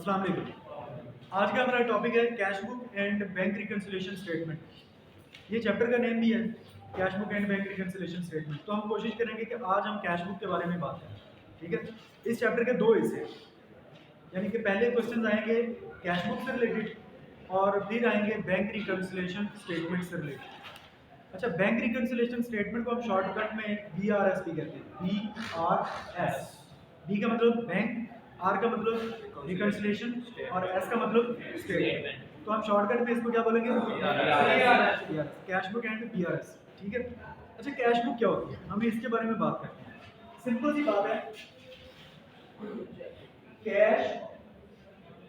अस्सलाम वालेकुम। आज का हमारा टॉपिक है cash book and bank reconciliation statement. ये चैप्टर का नेम भी है cash book and bank reconciliation statement. तो हम कोशिश करेंगे कि आज हम कैश बुक के बारे में बात करें। ठीक है, इस चैप्टर के दो हिस्से हैं, यानी कि पहले क्वेश्चन आएंगे कैश बुक से रिलेटेड और फिर आएंगे बैंक रिकन्सिलिएशन स्टेटमेंट से रिलेटेड। अच्छा, बैंक रिकन्सिलिएशन स्टेटमेंट को हम शॉर्टकट में BRS भी कहते हैं। BRS, बी का मतलब बैंक, आर का मतलब रिकन्सिलिएशन और एस का मतलब स्टेटमेंट। तो हम शॉर्टकट में इसको क्या बोलेंगे? Cash book and BRS। ठीक है। अच्छा, कैश बुक क्या होती है, हम इसके बारे में बात करते हैं। सिंपल सी बात है, कैश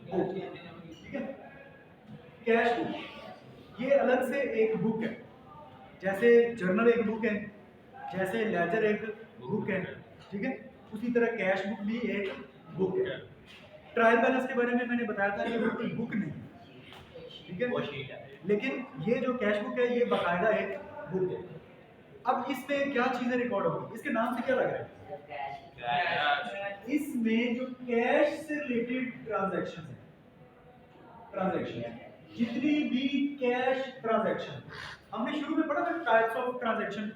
बुक, ठीक है, कैश बुक ये अलग से एक बुक है। जैसे जर्नल एक बुक है, जैसे लेजर एक बुक है, ठीक है, उसी तरह कैश बुक भी एक बुक है। ट्रायल बैलेंस के बारे में मैंने बताया था, ये कोई बुक नहीं है, ठीक है, लेकिन ये जो कैश बुक है ये बाकायदा एक बुक है। अब इसमें क्या चीजें रिकॉर्ड होगी, इसके नाम से क्या लग रहा है? इसमें जो कैश से रिलेटेड ट्रांजैक्शन है, जितनी भी कैश ट्रांजैक्शन, हमने शुरू में पढ़ा था types of transaction,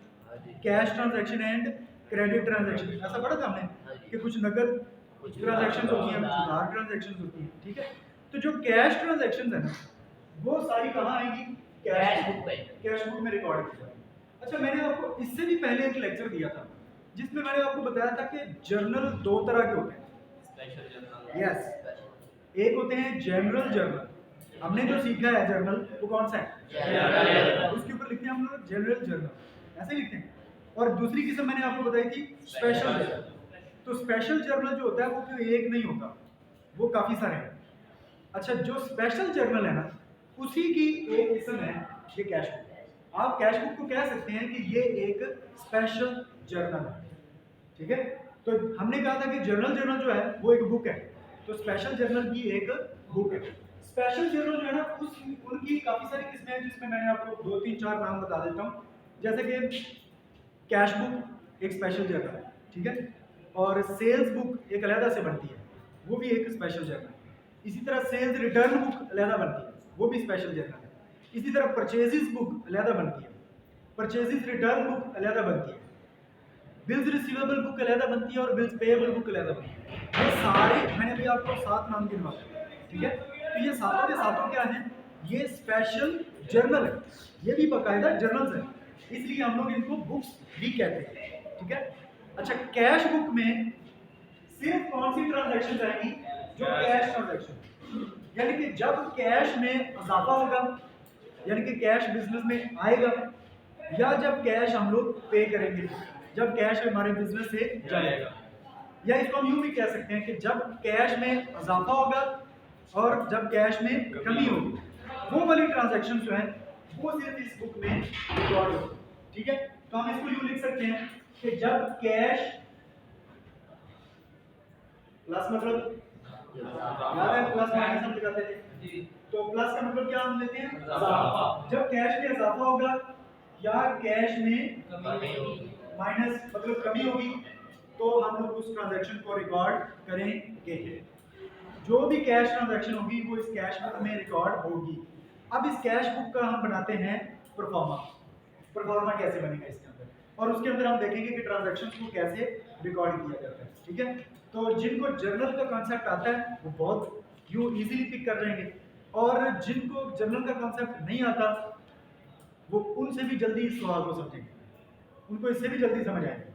cash transaction and credit transaction, ऐसा पढ़ा था हमने कि कुछ नकद ट्रांजैक्शंस होती हैं, कुछ उधार ट्रांजैक्शंस होती हैं। ठीक है, तो जो कैश ट्रांजैक्शंस है ना, वो सारी कहाँ आएंगी? कैश बुक में, कैश बुक में रिकॉर्ड की जाएगी। अच्छा, मैंने आपको इससे भी पहले एक लेक्चर दिया था जिसमें मैंने आपको बताया था कि जर्नल दो तरह के होते हैं। स्पेशल जर्नल, यस, एक होते हैं जनरल जर्नल। हमने जो सीखा है जर्नल, वो कौन सा है? उसके ऊपर लिखते हैं हम लोग जनरल जर्नल, ऐसे लिखते हैं। और दूसरी किस्म मैंने आपको बताई थी स्पेशल जर्नल। तो स्पेशल जर्नल जो होता है वो कोई एक नहीं होता, वो काफी सारे हैं। अच्छा, जो स्पेशल जर्नल है ना, उसी की एक किस्म है ये कैश बुक। आप कैश बुक को कह सकते हैं कि ये एक स्पेशल जर्नल है। ठीक है, तो हमने कहा था कि जर्नल जो है वो एक बुक है, तो स्पेशल जर्नल भी एक बुक है। स्पेशल जर्नल जो है ना, उनकी काफी सारी किस्में हैं, जिसमें मैंने आपको 2 3 4 नाम बता देता हूँ। जैसे कि कैश बुक एक स्पेशल जर्नल है, ठीक है, और सेल्स बुक एक अलहदा से बनती है, वो भी एक स्पेशल जर्नल है। इसी तरह सेल्स रिटर्न बुक अलहदा बनती है, वो भी स्पेशल जर्नल है। इसी तरह परचेजेस बुक अलहदा बनती है, परचेजेस रिटर्न बुक अलहदा बनती है, बिल्स रिसीवेबल बुक अलहदा बनती है और बिल्स पेएबल बुक अलहदा बनती है। ये सारे मैंने अभी आपको 7 नाम गिनवाए, ठीक है, तो ये सातों के सातों क्या हैं? ये स्पेशल जर्नल है, ये भी बाकायदा जर्नल्स हैं, इसलिए हम लोग इनको बुक्स भी कहते हैं। ठीक है। अच्छा, कैश बुक में सिर्फ कौन सी ट्रांजैक्शन आएंगी? जो कैश ट्रांजैक्शन, यानी कि जब कैश में इजाफा होगा, यानी कि कैश बिजनेस में आएगा, या जब कैश हम लोग पे करेंगे, जब कैश हमारे बिजनेस से जाएगा। या इसको हम यूं भी कह सकते हैं कि जब कैश में इजाफा होगा और जब कैश में कमी होगी, वो वाली ट्रांजैक्शन जो है वो सिर्फ इस बुक में रिकॉर्ड होगी। ठीक है, तो हम इसको यूं लिख सकते हैं कि जब कैश प्लस, मतलब याद है प्लस माइनस हम लिखते थे, तो प्लस का मतलब क्या हम लेते हैं? इजाफा। जब कैश में इजाफा होगा या कैश में माइनस मतलब कमी होगी, तो हम लोग उस ट्रांजैक्शन को रिकॉर्ड करेंगे। जो भी कैश ट्रांजैक्शन होगी वो इस कैश बुक में रिकॉर्ड होगी। अब इस कैश बुक का हम बनाते हैं परफॉर्मा। परफॉर्मा कैसे बनेगा इसके अंदर, और उसके अंदर हम देखेंगे कि ट्रांजैक्शंस को कैसे रिकॉर्ड किया जाता है। ठीक है, तो जिनको जर्नल का कॉन्सेप्ट आता है वो बहुत यूं इजीली पिक कर जाएंगे, और जिनको जर्नल का कॉन्सेप्ट नहीं आता वो उनसे भी जल्दी इस सवाल को समझेंगे, उनको इससे भी जल्दी समझ आएगा,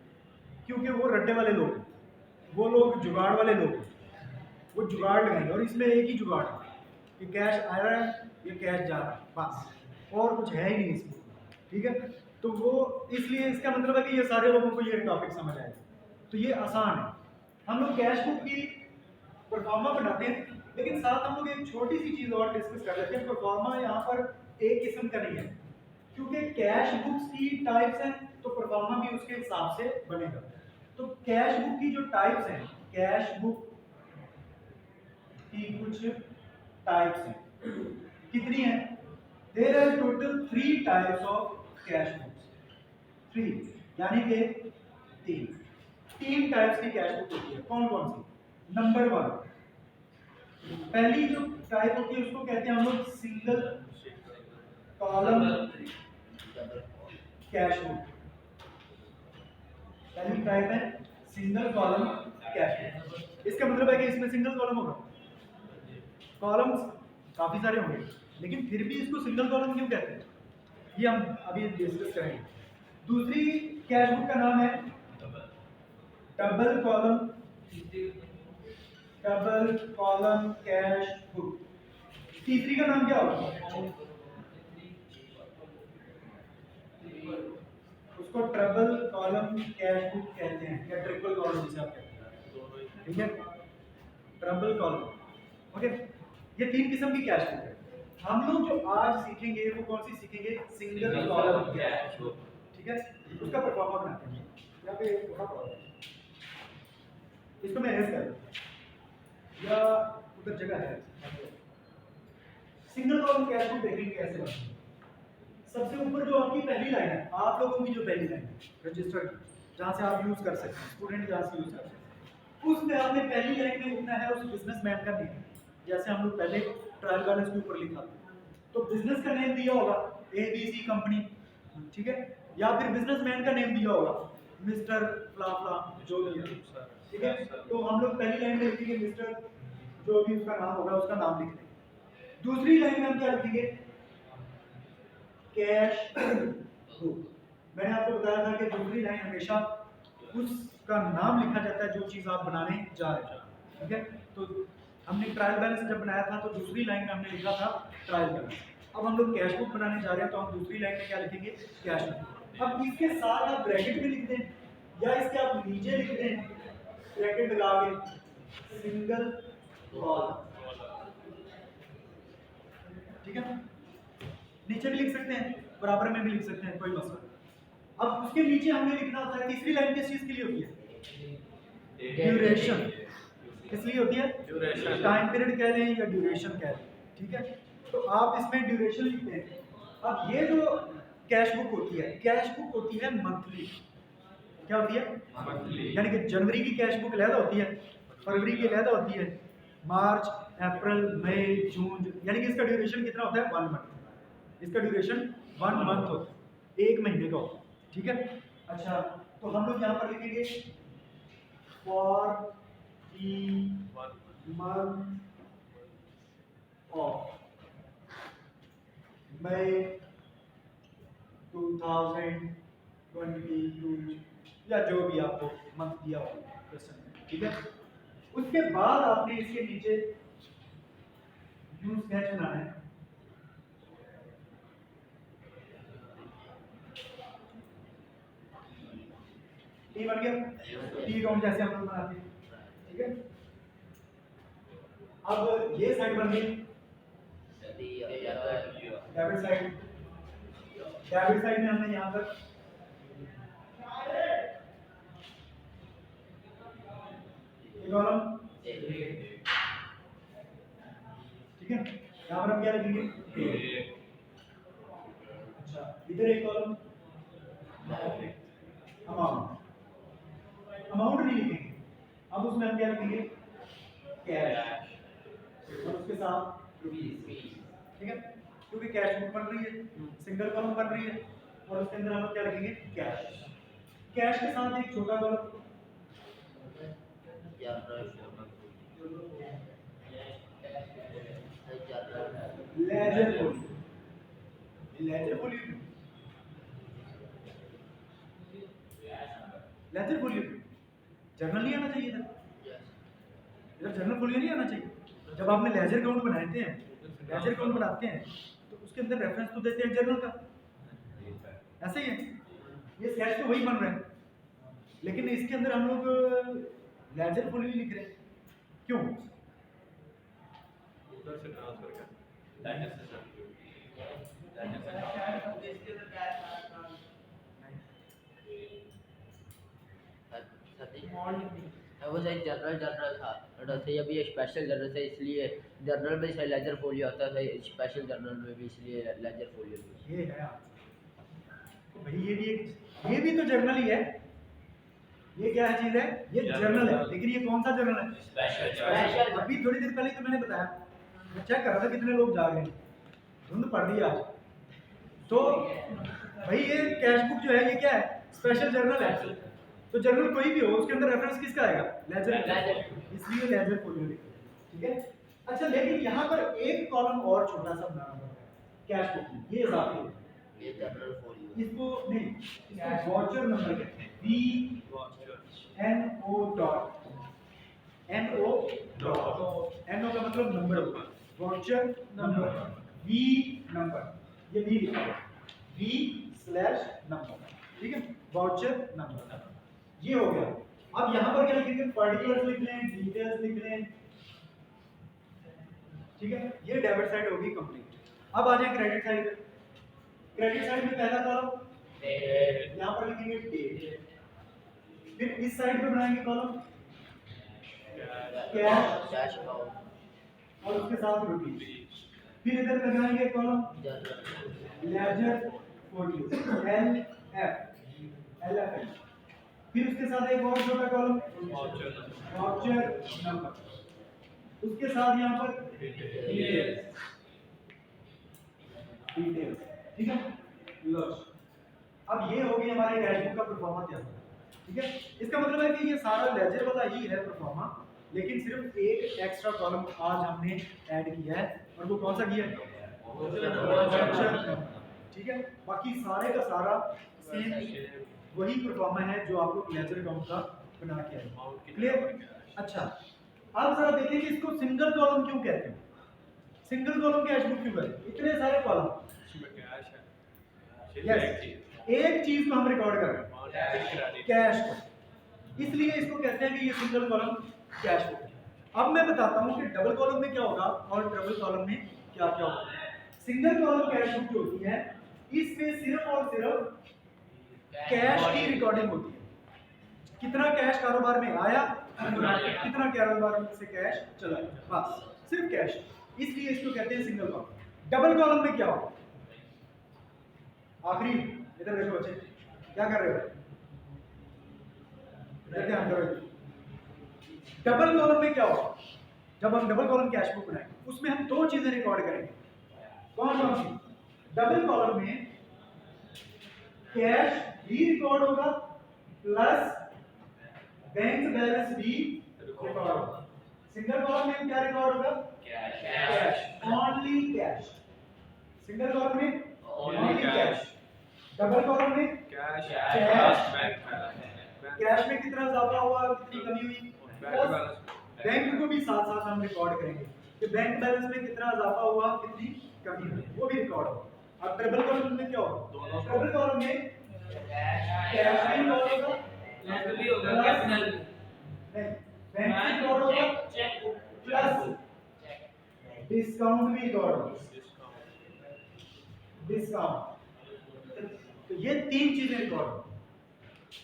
क्योंकि वो रट्टे वाले लोग हैं, वो लोग जुगाड़ वाले लोग हैं, वो जुगाड़ लगाएंगे। और इसमें एक ही जुगाड़ है कि कैश आ रहा है या कैश जा रहा है, बस, और कुछ है ही नहीं इसमें। ठीक है, तो वो इसलिए इसका मतलब है कि ये सारे लोगों को ये टॉपिक समझ आएगा, तो ये आसान है। हम लोग कैश बुक की परफॉर्मा बनाते हैं, लेकिन साथ हम लोग एक छोटी सी चीज और डिस्कस कर लेते हैं। परफॉर्मा यहाँ पर एक किस्म का नहीं है, क्योंकि कैश बुक्स की टाइप्स हैं, तो परफॉर्मा भी उसके हिसाब से बनेगा। तो कैश बुक की जो टाइप्स हैं, कैश बुक की कुछ टाइप्स हैं, कितनी है? There are total 3 types of cash books. 3 यानी कि 3 टाइप्स की कैश बुक होती है। कौन कौन सी? नंबर 1 पहली जो टाइप होती है उसको कहते हैं हम लोग सिंगल कॉलम कैश बुक। पहली टाइप है सिंगल कॉलम कैश बुक। इसका मतलब है कि इसमें सिंगल कॉलम होगा, कॉलम्स काफी सारे होंगे, लेकिन फिर भी इसको सिंगल कॉलम क्यों कहते हैं ये हम अभी डिस्कस करेंगे। दूसरी कैश बुक का नाम है डबल कॉलम कैश बुक। तीसरी का नाम क्या होगा? उसको ट्रिपल कॉलम कैश बुक कहते हैं, या ट्रिपल कॉलम जिसे आप कहते हैं, ठीक है, ट्रिपल कॉलम। ओके, ये तीन किस्म की कैश बुक है। हम लोग जो आज सीखेंगे वो कौन सी सीखेंगे? सिंगल कॉलम कैश बुक, ठीक है। उसका परफॉर्मा बनाते हैं। यहाँ पे इसको मैं ऐसे कर या उधर जगह है। सिंगल कॉलम कैश बुक देखेंगे कैसे बनती है। सबसे ऊपर जो आपकी पहली लाइन है, आप लोगों की जो पहली लाइन है रजिस्टर्ड, जहाँ से आप यूज कर सकते हैं, स्टूडेंट जहाँ से यूज कर सकते हैं, उसमें आपने पहली लाइन में लिखना है उस बिजनेसमैन का नेम। जैसे हम लोग पहले ट्रायल बैलेंस के ऊपर लिखा था, तो बिजनेस का नेम दिया होगा ABC कंपनी, ठीक है, या फिर बिजनेसमैन का नेम दिया होगा मिस्टर फ्ला जो भी है, ठीक है। तो हम लोग पहली लाइन में लिखेंगे मिस्टर, जो भी उसका नाम होगा उसका नाम लिख देंगे। दूसरी लाइन में हम क्या लिखेंगे? Cash book. मैंने आपको बताया था कि दूसरी लाइन हमेशा उसका नाम लिखा जाता है जो चीज आप बनाने जा रहे हैं, ठीक है। तो हमने ट्रायल बैलेंस जब बनाया था तो दूसरी लाइन में हमने लिखा था ट्रायल बैलेंस। अब हम लोग कैश बुक बनाने जा रहे हैं तो हम दूसरी लाइन में क्या लिखेंगे? Cash book. अब इसके साथ आप ब्रैकेट में लिख दें या इसके आप नीचे लिख दें ब्रैकेट लगा के सिंगल कॉलम, ठीक है। नीचे भी लिख सकते हैं, बराबर में भी लिख सकते हैं, कोई मसला नहीं। अब उसके नीचे हमने लिखना होता है, तीसरी लाइन किस चीज के लिए होती है? ड्यूरेशन। किस लिए होती है? ड्यूरेशन। टाइम पीरियड कह लें या ड्यूरेशन कह लें, ठीक है। तो आप इसमें ड्यूरेशन लिखते हैं। अब ये जो कैश बुक होती है, कैश बुक होती है मंथली। क्या होती है? मंथली। यानी कि जनवरी की कैश बुक अलग होती है, फरवरी की अलग होती है, मार्च, अप्रैल, मई, जून, यानी कि इसका ड्यूरेशन कितना होता है? 1 मंथ। इसका ड्यूरेशन 1 मंथ होता है, 1 महीने का होता है, ठीक है। अच्छा, तो हम लोग यहाँ पर लिखेंगे for the month of May 2022 या जो भी आपको मंथ दिया हो क्वेश्चन में, ठीक है। उसके बाद आपने इसके नीचे यूज स्केच बनाना है। टी बन गया, टी अकाउंट जैसे हम लोग बनाते हैं, ठीक है। अब ये साइड बन गई डेबिट साइड। डेबिट साइड में हमने यहाँ पर कॉलम, ठीक है। यहाँ पर हम क्या लिखेंगे? अच्छा, इधर एक कॉलम अमाउंट, अमाउंट नहीं लिखेंगे। अब उसमें हम क्या लिखेंगे? कैश, और उसके साथ रुपीस, ठीक है, क्योंकि कैश बुक बन रही है, सिंगल कॉलम बन रही है, और उसके अंदर हम क्या लिखेंगे? कैश। कैश के साथ एक छोटा column ledger volume. Ledger volume, ledger volume journal नहीं आना चाहिए इधर, इधर जर्नल वॉल्यूम नहीं आना चाहिए। जब आपने लेजर अकाउंट बनाते हैं, लेजर अकाउंट बनाते हैं तो उसके अंदर रेफरेंस तो देते हैं जर्नल का, ऐसे ही है। ये स्केच तो वही बन रहा है, लेकिन इसके अंदर हम लोग लेजर वॉल्यूम लिख रहे हैं, क्यों? उधर से ट्रांसफर कर वो सही जनरल था, सही अभी ये स्पेशल जनरल है, इसलिए जनरल में सही लेजर फोलियो होता है, स्पेशल जनरल में भी इसलिए लेजर फोलियो। ये है तो भाई ये भी तो जर्नल ही है। ये क्या चीज है? ये जर्नल है, लेकिन ये कौन सा जर्नल है? स्पेशल। अभी थोड़ी देर पहले तो मैंने बताया मैं चेक कर रहा था कितने लोग जा रहे हैं, धुंध पड़ रही है आज। तो भाई ये कैश बुक जो है ये क्या है, स्पेशल जर्नल है। तो जर्नल कोई भी हो उसके अंदर रेफरेंस किसका आएगा, लेजर, इसलिए लेजर फोलियो लिखो, ठीक है। अच्छा लेकिन यहाँ पर एक कॉलम और छोटा सा बनाना पड़ता है कैश बुक में, ये इजाफी है, ये जर्नल फोलियो, इसको नहीं, इसको वाउचर नंबर कहते हैं, VNO dot, NO dot, NO का मतलब नंबर होगा, वाउचर नंबर, V नंबर, ये V लिखा है, V/नंबर, ठीक है, वाउचर नंबर, ये हो गया। अब यहाँ पर क्या लिखेंगे, पर्टिकुलर्स लिख लें, डिटेल्स लिख लें, ठीक है, ये डेबिट साइड होगी कंप्लीट। अब आ जाए क्रेडिट साइड पे। क्रेडिट साइड में पहला कॉलम यहाँ पर लिखेंगे डेट, फिर इस साइड पे बनाएंगे कॉलम कैश कैश अकाउंट, और उसके साथ रुपीस, फिर इधर लगाएंगे कॉलम लेजर फोलियो, LF, फिर उसके साथ एक और छोटा कॉलम वाउचर नंबर, उसके साथ यहाँ पर डिटेल्स, ठीक है। लो अब ये हो गई हमारे कैश बुक का परफॉर्मा तैयार, ठीक है। इसका मतलब है कि ये सारा लेजर वाला ही है परफॉर्मा, लेकिन सिर्फ एक एक्स्ट्रा कॉलम आज हमने ऐड किया है, और वो कौन सा किया है, ठीक है। बाकी सारे का सारा सेम वही परफॉर्मा है जो आप लोग लेजर अकाउंट का बना के आए, क्लियर। अच्छा अब जरा देखिए कि इसको सिंगल कॉलम क्यों कहते हैं, सिंगल कॉलम कैश बुक क्यों कहते हैं, इतने सारे कॉलम, यस, एक चीज को हम रिकॉर्ड कर रहे हैं कैश को, इसलिए इसको कहते हैं कि ये सिंगल कॉलम कैश बुक है। अब मैं बताता हूँ कि डबल कॉलम में क्या होगा और ट्रिपल कॉलम में क्या क्या होगा। सिंगल कॉलम कैश बुक जो होती है इसमें सिर्फ और सिर्फ कैश की रिकॉर्डिंग होती है, कितना कैश कारोबार में आया, कितना कारोबार से कैश चला गया, बस सिर्फ कैश, इसलिए इसको कहते हैं सिंगल कॉलम। डबल कॉलम में क्या होगा, आखिरी, इधर देखो बच्चे क्या कर रहे हो, ध्यान करो। डबल कॉलम में क्या होगा, जब हम डबल कॉलम कैश बुक बनाएंगे उसमें हम दो चीजें रिकॉर्ड करेंगे, कौन कौन सी, डबल कॉलम में कैश भी रिकॉर्ड होगा प्लस बैंक बैलेंस भी रिकॉर्ड होगा। सिंगल कॉलम में क्या रिकॉर्ड होगा, cash, only cash, single column में ओनली कैश, डबल कॉलम में कैश, कैश में कितना इजाफा हुआ, कितनी कमी हुई, बैंक को भी साथ साथ हम रिकॉर्ड करेंगे कि बैंक बैलेंस में कितना इजाफा हुआ, कितनी कमी हुई, वो भी रिकॉर्ड होगा। अब ट्रिपल कॉलम में क्या होगा, ट्रिपल कॉलम में कैश भी रिकॉर्ड होगा, भी होगा, कैपिटल नहीं, बैंक भी रिकॉर्ड होगा प्लस डिस्काउंट भी रिकॉर्ड होगा, डिस्काउंट, तो ये तीन चीजें रिकॉर्ड होंगी।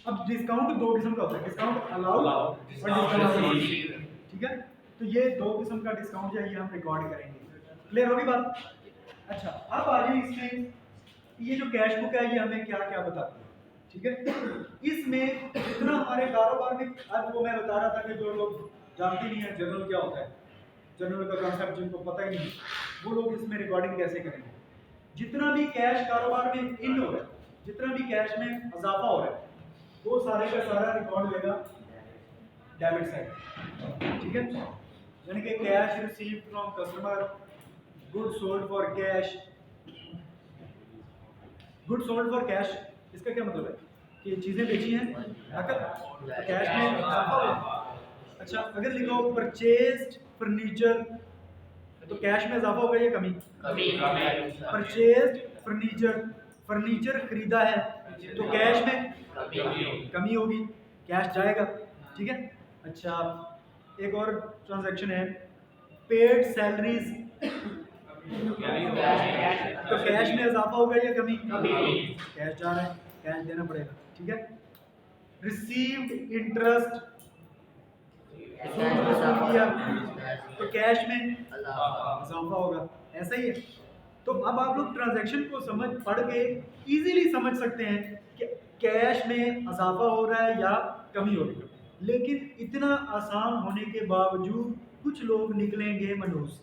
अब डिस्काउंट दो किस्म का होता है, डिस्काउंट अलाउड और डिस्काउंट, ठीक है। तो ये दो किस्म का डिस्काउंट जो है ये हम रिकॉर्ड करेंगे, क्लियर होगी बात। अच्छा अब आ जाइए इसमें, ये जो कैश बुक है ये हमें क्या क्या बताती है, ठीक है। इसमें जितना हमारे कारोबार में, आज वो मैं बता रहा था कि जो लोग जानते नहीं है जर्नल क्या होता है, जर्नल का कॉन्सेप्ट जिनको पता ही नहीं, वो लोग इसमें रिकॉर्डिंग कैसे करेंगे। जितना भी कैश कारोबार में इन हो रहा है, जितना भी कैश में इजाफा हो रहा है, वो सारे का सारा रिकॉर्ड लेगा डेबिट साइड, ठीक है। यानी कि cash received from customer, good sold for cash, good sold for cash, इसका क्या मतलब है कि चीजें बेची हैं नकद, तो कैश में इजाफा हुआ। अच्छा अगर लिखो परचेज्ड फर्नीचर, तो कैश में इजाफा होगा या कमी, परचेज्ड फर्नीचर, फर्नीचर खरीदा है तो कैश में कमी होगी, कैश जाएगा, ठीक है। अच्छा एक और ट्रांजैक्शन है पेड सैलरीज, तो कैश में इजाफा होगा या कमी, कैश जा रहा है, कैश देना पड़ेगा, ठीक है। रिसीव्ड इंटरेस्ट, तो कैश में इजाफा होगा, ऐसा ही है। तो अब आप लोग ट्रांजैक्शन को समझ पढ़ के इजीली समझ सकते हैं कि कैश में इजाफा हो रहा है या कमी हो रही है। लेकिन इतना आसान होने के बावजूद कुछ लोग निकलेंगे मनहूस,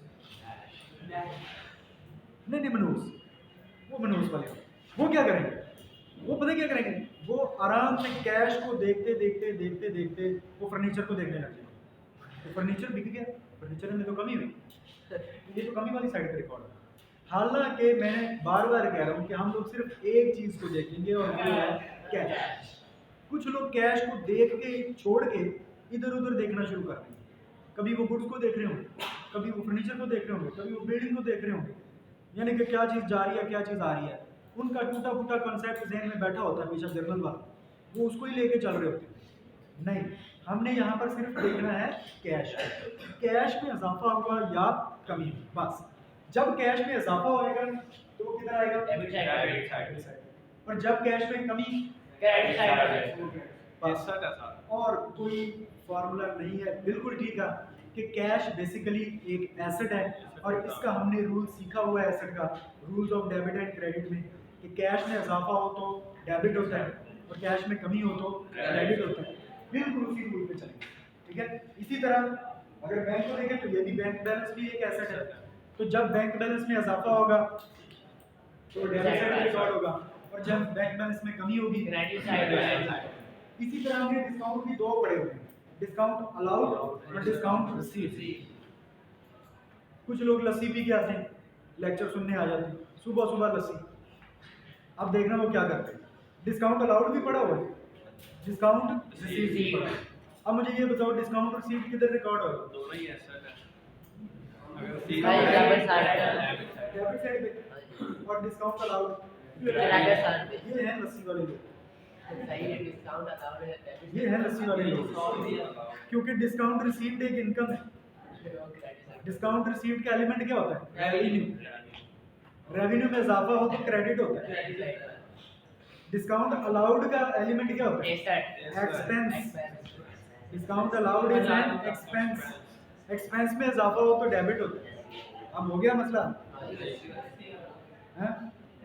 नहीं मनोज, वो मनोज वाले वो क्या करेंगे, वो पता क्या करेंगे, वो आराम से कैश को देखते देखते देखते देखते वो फर्नीचर को देखने लग जाएंगे। तो फर्नीचर बिक गया, फर्नीचर में तो कमी हुई, ये तो कमी वाली साइड पे रिकॉर्ड है। हालांकि मैं बार बार कह रहा हूँ कि हम लोग सिर्फ एक चीज को देखेंगे और वो है कैश। कुछ लोग कैश को देख के छोड़ के इधर उधर देखना शुरू कर देंगे। कभी वो गुड्स को देख रहे होंगे, कभी वो फर्नीचर को देख रहे होंगे, कभी वो बिल्डिंग को देख रहे होंगे, यानी कि क्या चीज़ जा रही है क्या चीज़ आ रही है। उनका टूटा फूटा कॉन्सेप्ट जहन में बैठा होता है हमेशा जर्नल वाला, वो उसको ही लेके चल रहे होते हैं। नहीं, हमने यहाँ पर सिर्फ देखना है कैश, कैश में इजाफा हुआ या कमी, बस। जब कैश में इजाफा होएगा तो वो किधर आएगा, डेबिट साइड। और जब कैश में कमी, क्रेडिट साइड। बस। और कोई फार्मूला नहीं है, बिल्कुल ठीक है कि कैश बेसिकली एक एसेट है और इसका हमने रूल सीखा हुआ है एसेट का, rules of debit and credit में, कि कैश में इजाफा हो तो डेबिट होता है और कैश में कमी हो तो क्रेडिट होता है। बिल्कुल उसी रूल पे चलेंगे, ठीक है। इसी तरह अगर बैंक को देखें तो ये भी बैंक बैलेंस भी एक एसेट है, तो जब बैंक बैलेंस में इजाफा होगा तो डेबिट साइड रिकॉर्ड होगा और जब बैंक बैलेंस में कमी होगी क्रेडिट साइड। इसी तरह हमने डिस्काउंट भी दो पढ़े हुए हैं, डिस्काउंट अलाउड और डिस्काउंट रिसीव्ड। कुछ लोग लस्सी पी के आते हैं, लेक्चर सुनने आ जाते हैं, सुबह सुबह लस्सी। अब देखना वो क्या करते हैं, डिस्काउंट अलाउड भी पढ़ा हुआ है, डिस्काउंट रिसीव्ड भी पढ़ा है। अब मुझे ये बताओ डिस्काउंट रिसीव्ड किधर रिकॉर्ड होगा, दोनों ही एसेट है। डेबिट साइड डेबिट साइड पे, और डिस्काउंट अलाउड क्रेडिट साइड पे। ये है लस्सी वाले लोग, सही है, डिस्काउंट अलाउड है, डेबिट ये है लस्सी वाले लोग, क्योंकि डिस्काउंट रिसीव्ड एक इनकम है। डिस्काउंट रिसीव्ड का एलिमेंट क्या होता है, रेवेन्यू। रेवेन्यू में इजाफा हो तो क्रेडिट होता है। डिस्काउंट अलाउड का एलिमेंट क्या होता है, expense. Discount allowed is an expense, expense में इजाफा हो तो डेबिट होता है। अब हो गया मसला,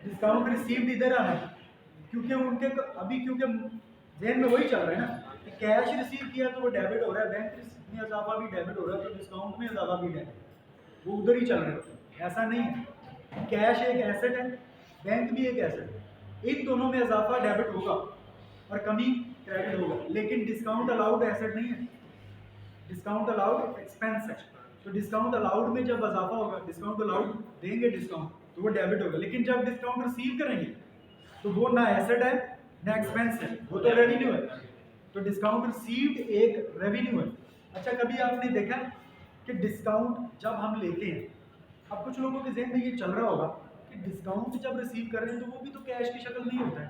डिस्काउंट रिसीव्ड इधर आना है क्योंकि उनके अभी क्योंकि जहन में वही चल रहा है ना कि कैश रिसीव किया तो वो डेबिट हो रहा है, बैंक में इजाफा भी डेबिट हो रहा है, तो डिस्काउंट में इजाफा भी डेबिट, वो उधर ही चल रहे होते हैं। ऐसा नहीं है, कैश एक एसेट है, बैंक भी एक एसेट है, इन दोनों में इजाफा डेबिट होगा और कमी क्रेडिट होगा, लेकिन डिस्काउंट अलाउड एसेट नहीं है, डिस्काउंट अलाउड एक्सपेंस है। तो डिस्काउंट अलाउड में जब इजाफा होगा, डिस्काउंट अलाउड देंगे डिस्काउंट तो वो डेबिट होगा, लेकिन जब डिस्काउंट रिसीव करेंगे तो वो ना एसेट है ना एक्सपेंस है, वो तो रेवेन्यू है। तो डिस्काउंट रिसीव्ड एक रेवेन्यू है। अच्छा, कभी आपने देखा कि डिस्काउंट जब हम लेते हैं, अब कुछ लोगों के जहन में ये चल रहा होगा कि डिस्काउंट जब रिसीव कर रहे हैं तो वो भी तो कैश की शक्ल नहीं होता है,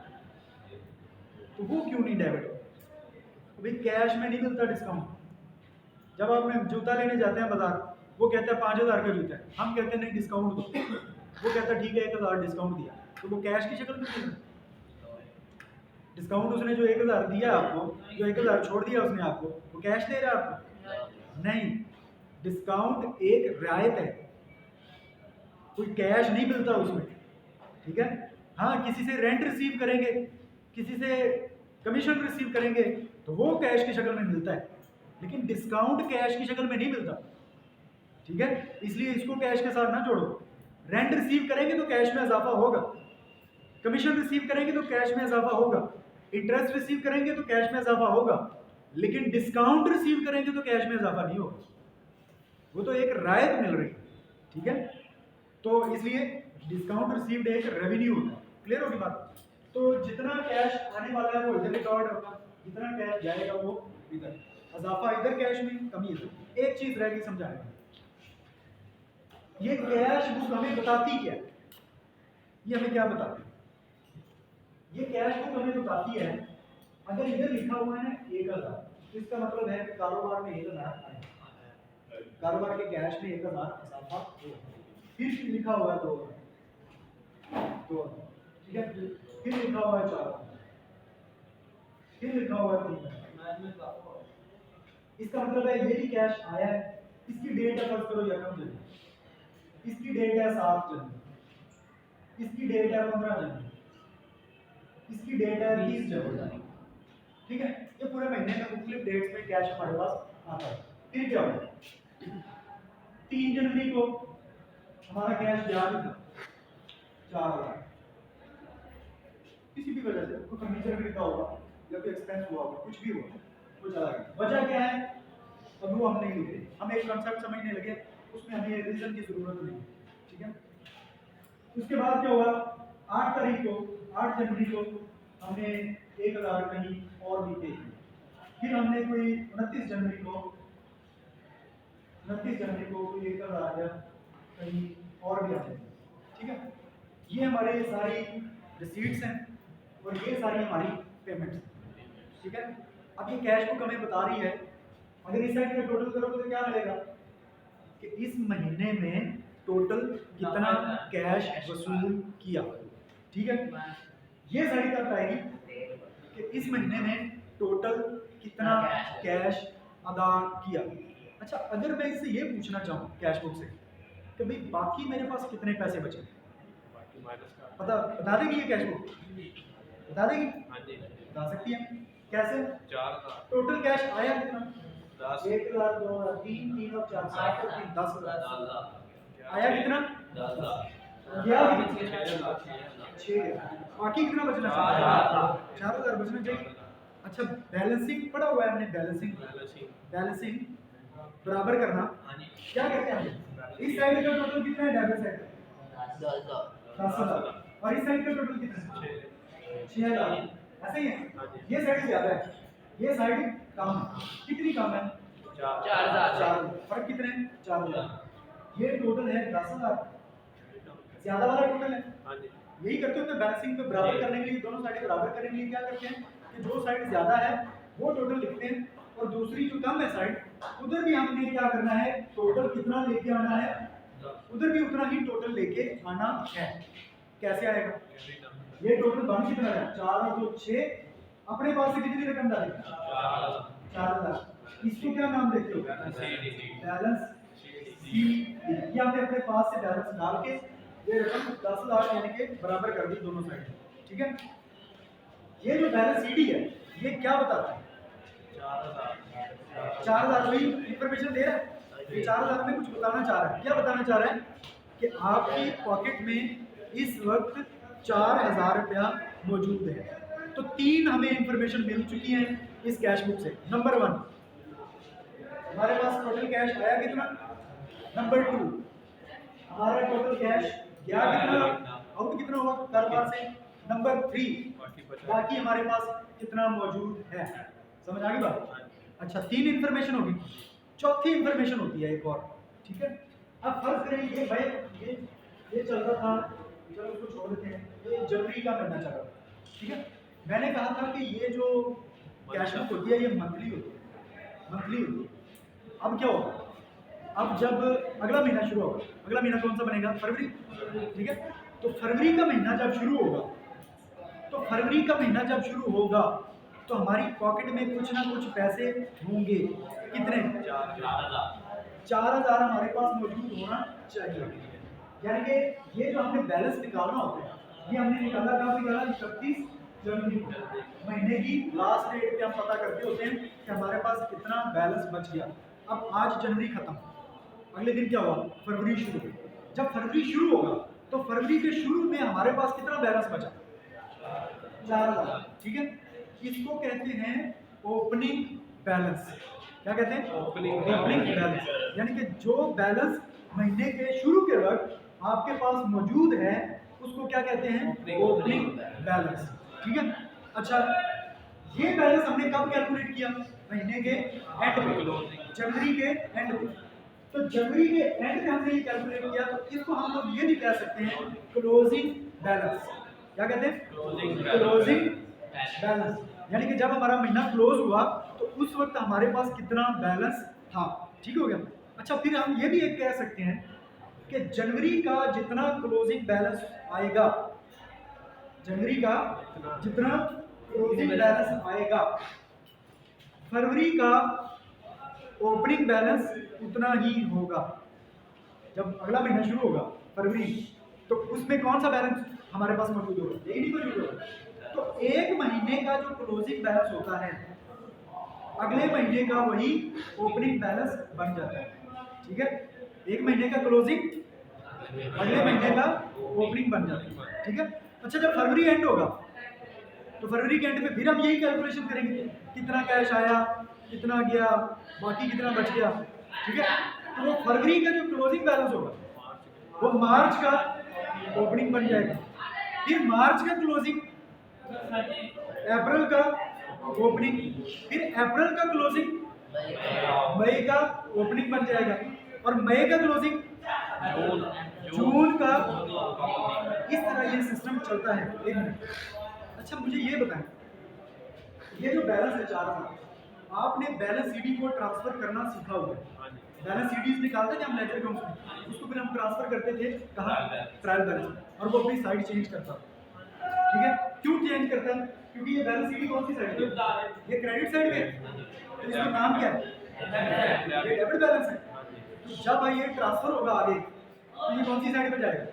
तो वो क्यों नहीं डेबिट होता, तो भाई कैश में नहीं मिलता डिस्काउंट। जब आप जूता लेने जाते हैं बाजार, वो कहता है 5000 का जूता है, हम कहते हैं नहीं डिस्काउंट दो, वो कहता है ठीक है 1000 डिस्काउंट दिया, तो वो कैश की शक्ल में नहीं है। डिस्काउंट उसने जो 1000 दिया आपको, जो 1000 छोड़ दिया उसने आपको, वो कैश दे रहा है आपको नहीं। डिस्काउंट एक रियायत है, कोई कैश नहीं मिलता उसमें, ठीक है। हाँ, किसी से रेंट रिसीव करेंगे, किसी से कमीशन रिसीव करेंगे तो वो कैश की शक्ल में मिलता है, लेकिन डिस्काउंट कैश की शक्ल में नहीं मिलता, ठीक है। इसलिए इसको कैश के साथ ना जोड़ो। रेंट रिसीव करेंगे तो कैश में इजाफा होगा, कमीशन रिसीव करेंगे तो कैश में इजाफा होगा, इंटरेस्ट रिसीव करेंगे तो कैश में इजाफा होगा, लेकिन डिस्काउंट रिसीव करेंगे तो कैश में इजाफा नहीं होगा, वो तो एक रायत मिल रही है, ठीक है। तो इसलिए डिस्काउंट रिसीव्ड एक रेवेन्यू होता है। क्लियर होगी बात। तो जितना कैश आने वाला है वो इधर रिकॉर्ड होगा, जितना कैश जाएगा वो इधर, इजाफा इधर कैश में, कमी इधर। एक चीज रह गई समझाने में, ये कैश बुक हमें बताती क्या है, ये हमें क्या बताती है, ये कैश बुक हमें बताती है अगर इधर लिखा हुआ है ना 1000, इसका मतलब है कि कारोबार में 1000 आए, कारोबार के कैश में 1000 इजाफा हुआ। फिर लिखा हुआ है 2000, ठीक है। फिर लिखा हुआ है 4000, फिर लिखा हुआ है 3000। इसका मतलब है ये भी कैश आया है, इसकी डेट है फर्ज करो या कम जनवरी, इसकी डेट है 7 जनवरी, इसकी डेट है 15 जनवरी, इसकी डेट है 30 जनवरी, ठीक है। ये पूरे महीने में मुख्तलिफ डेट्स में कैश हमारे पास आता है। फिर क्या होगा, 3 जनवरी को हमारा कैश ब्याज था 4,000, किसी भी वजह से कोई फर्नीचर खरीदा होगा या कोई एक्सपेंस हुआ होगा, कुछ भी हुआ, वो चला गया। वजह क्या है, अब वो हम नहीं लिख रहे, हम एक कॉन्सेप्ट समझने लगे, उसमें हमें रीजन की जरूरत नहीं, ठीक है। उसके बाद क्या हुआ, 8 जनवरी को हमने 1,000 कहीं और भी पे किए। फिर हमने कोई 29 जनवरी को कोई 1,000 कहीं और भी आते हैं, ठीक है। ये हमारे सारी रिसीट्स हैं और ये सारी हमारी पेमेंट्स, ठीक है। अब ये कैश बुक हमें बता रही है, अगर इस साइड का टोटल करोगे तो क्या मिलेगा कि इस महीने में टोटल कितना कैश वसूल किया, ठीक है। ये साइड तक आएगी कि इस महीने में टोटल कितना कैश अदा किया। अच्छा, अगर मैं इससे ये पूछना चाहूँ कैश बुक से कि भाई बाकी मेरे पास कितने पैसे बचे, बता देगी ये कैश बुक, बता देगी? बता सकती है, कैसे? टोटल कैश आया कितना? 1,00,000, 2,000, 3 और 4, 7 और 3, 10,000 आया कितना? गया 6, बाकी कितना बचना चाहिए? 4,000 बचना चाहिए। अच्छा, बैलेंसिंग पढ़ा हुआ है हमने, बैलेंसिंग बराबर करना क्या कहते हैं? इस साइड का टोटल कितना है, डेबिट साइड 10,000 और इस साइड का टोटल कितना है? 6,000, ऐसे ही है। ये साइड ज्यादा है, ये साइड कम है, कितनी कम है? 4,000, फर्क कितने? 4,000। ये टोटल है 10,000, ज्यादा वाला टोटल है। यही करते होते बैलेंसिंग पे बराबर करने के लिए, दोनों साइड बराबर करने के लिए क्या करते हैं कि जो साइड ज्यादा है वो टोटल लिखते हैं और दूसरी जो कम है साइड, उधर भी हमने क्या करना है, टोटल कितना लेके आना है, उधर भी उतना ही टोटल लेके आना है। कैसे आएगा? ये टोटल बन कितना है? 4 और 2 6, अपने पास से कितनी रकम डालेंगे? 4,000। इसको क्या नाम देते हो? Balance sheet. ये हमने अपने पास से बैलेंस डाल के ये रकम 10,000 यानी के बराबर कर दी दोनों साइड, ठीक है। ये जो बैलेंस शीट है ये क्या बताता है? 4,000 वही इंफॉर्मेशन दे रहा है। ये 4,000 में कुछ बताना चाह रहा है। क्या बताना चाह रहा है कि आपकी पॉकेट में इस वक्त 4,000 रुपया मौजूद है। तो 3 हमें इंफॉर्मेशन मिल चुकी है इस कैश बुक से। नंबर 1, हमारे पास टोटल कैश आया कितना? नंबर 2, हमारा टोटल कैश गया कितना, आउट कितना हुआ कारोबार से? नंबर 3, बाकी हमारे पास कितना मौजूद है। समझ आ गई बात? अच्छा, 3 इंफॉर्मेशन होगी, चौथी इंफॉर्मेशन होती है एक और, ठीक है। अब फर्ज करें ये भाई ये चल रहा था, चलो उसको छोड़ देते हैं, ये जनवरी का महीना चल रहा था, ठीक है। मैंने कहा था कि ये जो कैश बुक होती है ये मंथली होती है। अब क्या होगा, अब जब अगला महीना शुरू होगा, अगला महीना कौन सा बनेगा? फरवरी, ठीक है। तो फरवरी का महीना जब शुरू होगा तो हमारी पॉकेट में कुछ ना कुछ पैसे होंगे। कितने? 4,000 हमारे पास मौजूद होना चाहिए। यानी कि ये जो हमने बैलेंस निकालना होता है, ये हमने निकाला कहाँ निकाला? 31 जनवरी को, महीने की लास्ट डेट पे हम पता करते होते हैं कि हमारे पास कितना बैलेंस बच गया। अब आज जनवरी खत्म, अगले दिन क्या हुआ? फरवरी शुरू हुई। जब फरवरी शुरू होगा तो फरवरी के शुरू में हमारे पास कितना बैलेंस बचा? 4,000, ठीक है। इसको कहते हैं ओपनिंग बैलेंस। क्या कहते हैं? Opening balance. यानी कि जो बैलेंस महीने के शुरू के वक्त आपके पास मौजूद है उसको क्या कहते हैं? ओपनिंग बैलेंस, ठीक है। अच्छा, ये बैलेंस हमने कब कैलकुलेट किया? महीने के एंड में, जनवरी के एंड में। तो जनवरी के एंड में हमने ये कैलकुलेट किया, तो इसको हम लोग ये भी कह सकते हैं क्लोजिंग बैलेंस। क्या कहते हैं? Closing balance. यानी कि जब हमारा महीना क्लोज हुआ तो उस वक्त हमारे पास कितना बैलेंस था, ठीक हो गया। अच्छा, फिर हम ये भी एक कह सकते हैं कि जनवरी का जितना क्लोजिंग बैलेंस आएगा, जनवरी का जितना क्लोजिंग बैलेंस आएगा, फरवरी का ओपनिंग बैलेंस उतना ही होगा। जब अगला महीना शुरू होगा फरवरी, तो उसमें कौन सा बैलेंस हमारे पास मौजूद होगा? यही नहीं मौजूद होगा। तो एक महीने का जो क्लोजिंग बैलेंस होता है अगले महीने का वही ओपनिंग बैलेंस बन जाता है, ठीक है। एक महीने का क्लोजिंग अगले महीने का ओपनिंग बन जाती है, ठीक है। अच्छा, जब फरवरी एंड होगा तो फरवरी के एंड में फिर हम यही कैलकुलेशन करेंगे, कितना कैश आया, कितना गया, बाकी कितना बच गया, ठीक है। तो वो फरवरी का जो क्लोजिंग बैलेंस होगा वो मार्च का ओपनिंग बन जाएगा, फिर मार्च का क्लोजिंग, अप्रैल का ओपनिंग, फिर अप्रैल का क्लोजिंग मई का ओपनिंग बन जाएगा, और मई का क्लोजिंग जून का। इस तरह ये सिस्टम चलता है। एक मिनट, अच्छा मुझे ये बताएं, ये जो बैलेंस है 4,000, आपने बैलेंस सीडी को ट्रांसफर करना सीखा हुआ है। बैलेंस सीडीज निकालते थे हम लेजर अकाउंट में, उसको फिर हम ट्रांसफर करते थे कहाँ, ट्रायल बैलेंस में, और वो अपनी साइड चेंज करता है, ठीक है। क्यों चेंज करता है? क्योंकि ये बैलेंस सीडी कौन सी साइड पे, ये क्रेडिट साइड पे, तो इसका नाम क्या है, ये डेबिट बैलेंस है। तो जब ये ट्रांसफर होगा आगे तो ये कौन सी साइड पे जाएगा,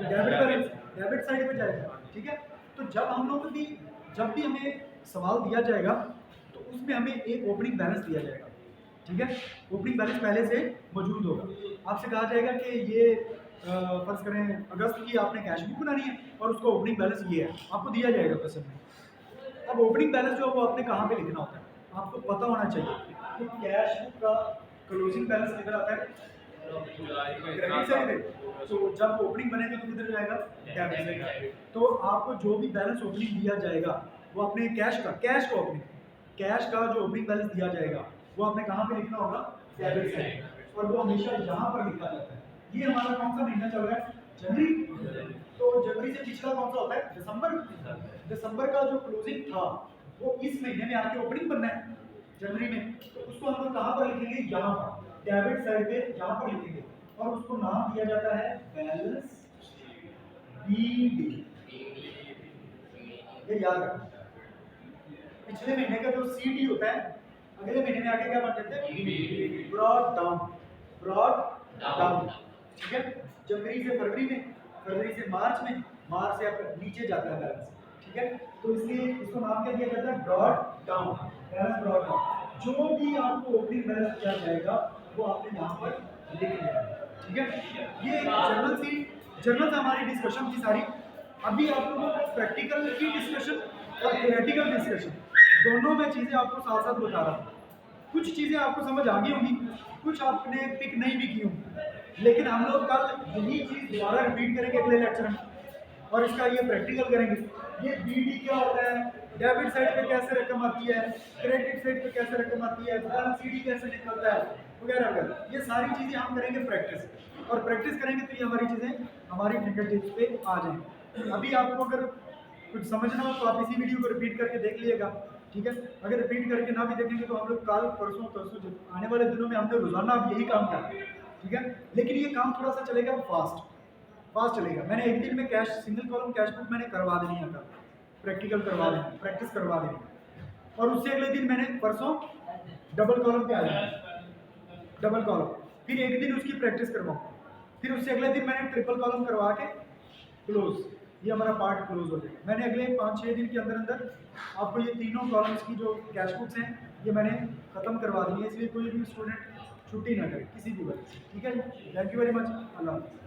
डेबिट बैलेंस, डेबिट साइड पे जाएगा, ठीक है। तो जब भी हमें सवाल दिया जाएगा तो उसमें हमें एक ओपनिंग बैलेंस दिया जाएगा, ठीक है। ओपनिंग बैलेंस पहले से मौजूद होगा। आपसे कहा जाएगा कि ये फर्ज करें अगस्त की आपने कैश बुक बनानी है और उसका ओपनिंग बैलेंस ये है, आपको दिया जाएगा क्वेश्चन में। अब ओपनिंग बैलेंस जो है वो आपने कहाँ पे लिखना होता है, आपको पता होना चाहिए। तो कैश बुक का क्लोजिंग बैलेंस किधर आता है, क्रेडिट साइड पे। तो जब ओपनिंग बनेगा तो किधर जाएगा, डेबिट साइड। तो आपको जो भी बैलेंस ओपनिंग दिया जाएगा वो अपने कैश का ओपनिंग, कैश का जो ओपनिंग बैलेंस दिया जाएगा वो आपने कहाँ पे लिखना होगा, डेबिट साइड, और वो हमेशा यहाँ पर लिखा जाता है। ये हमारा कौन सा महीना चल रहा है, जनवरी। तो जनवरी से पिछला कौन सा होता है, दिसंबर। दिसंबर का जो क्लोजिंग था वो इस महीने में आके ओपनिंग बनना है जनवरी में, तो उसको हम लोग कहाँ पर लिखेंगे, यहाँ पर डेबिट साइड पे यहाँ पर लिखेंगे, और उसको नाम दिया जाता है बैलेंस बीडी। ये याद रखना। पिछले महीने का जो सीडी होता है अगले महीने में आके क्या बन जाता है, ब्रॉड डाउन, ठीक है। जनवरी से फरवरी में, फरवरी से मार्च में, मार्च से आप नीचे जाता है बैलेंस, ठीक है। तो इसलिए इसको नाम क्या दिया जाता है, brought down, balance brought down. जो भी आपको ओपनिंग बैलेंस दिया जाएगा वो आपने यहाँ पर लिख लिया है, ठीक है। ये जर्नल से हमारी डिस्कशन थी सारी। अभी आप लोगों को प्रैक्टिकल की डिस्कशन और थ्योरेटिकल डिस्कशन दोनों में चीज़ें आपको साथ साथ बता रहा हूँ। कुछ चीज़ें आपको समझ आ गई होंगी, कुछ आपने पिक नहीं भी की होंगी, लेकिन हम लोग कल यही चीज़ दोबारा रिपीट करेंगे अगले लेक्चर में, और इसका ये प्रैक्टिकल करेंगे। ये बीडी क्या होता है, डेबिट साइड पे कैसे रकम आती है, क्रेडिट साइड पे कैसे रकम आती है, बैलेंस सीडी कैसे निकलता है, वगैरह वगैरह। ये सारी चीज़ें हम करेंगे प्रैक्टिस, और प्रैक्टिस करेंगे तो ये हमारी चीज़ें हमारी फिंगर टिप्स पे आ जाएंगी। अभी आपको अगर कुछ समझना हो तो आप इसी वीडियो को रिपीट करके देख लीजिएगा, ठीक है। अगर रिपीट करके ना भी देखेंगे तो हम लोग कल परसों आने वाले दिनों में हमने रोजाना अब यही काम करना है, ठीक है। लेकिन ये काम थोड़ा सा चलेगा फास्ट चलेगा। मैंने एक दिन में cash single column cash book मैंने करवा देनी है, प्रैक्टिकल करवा देनी, प्रैक्टिस करवा देनी, और उससे अगले दिन मैंने परसों डबल कॉलम पे आ जाना, डबल कॉलम, फिर एक दिन उसकी प्रैक्टिस करवाऊँ, फिर उससे अगले दिन मैंने ट्रिपल कॉलम करवा के क्लोज, ये हमारा पार्ट क्लोज हो जाएगा। मैंने अगले 5-6 दिन के अंदर आपको ये तीनों कॉलम्स की जो कैश बुक्स हैं ये मैंने ख़त्म करवा दी है, इसलिए कोई भी स्टूडेंट छुट्टी ना करे किसी भी वजह से, ठीक है। थैंक यू वेरी मच, अल्लाह हाफ़िज़।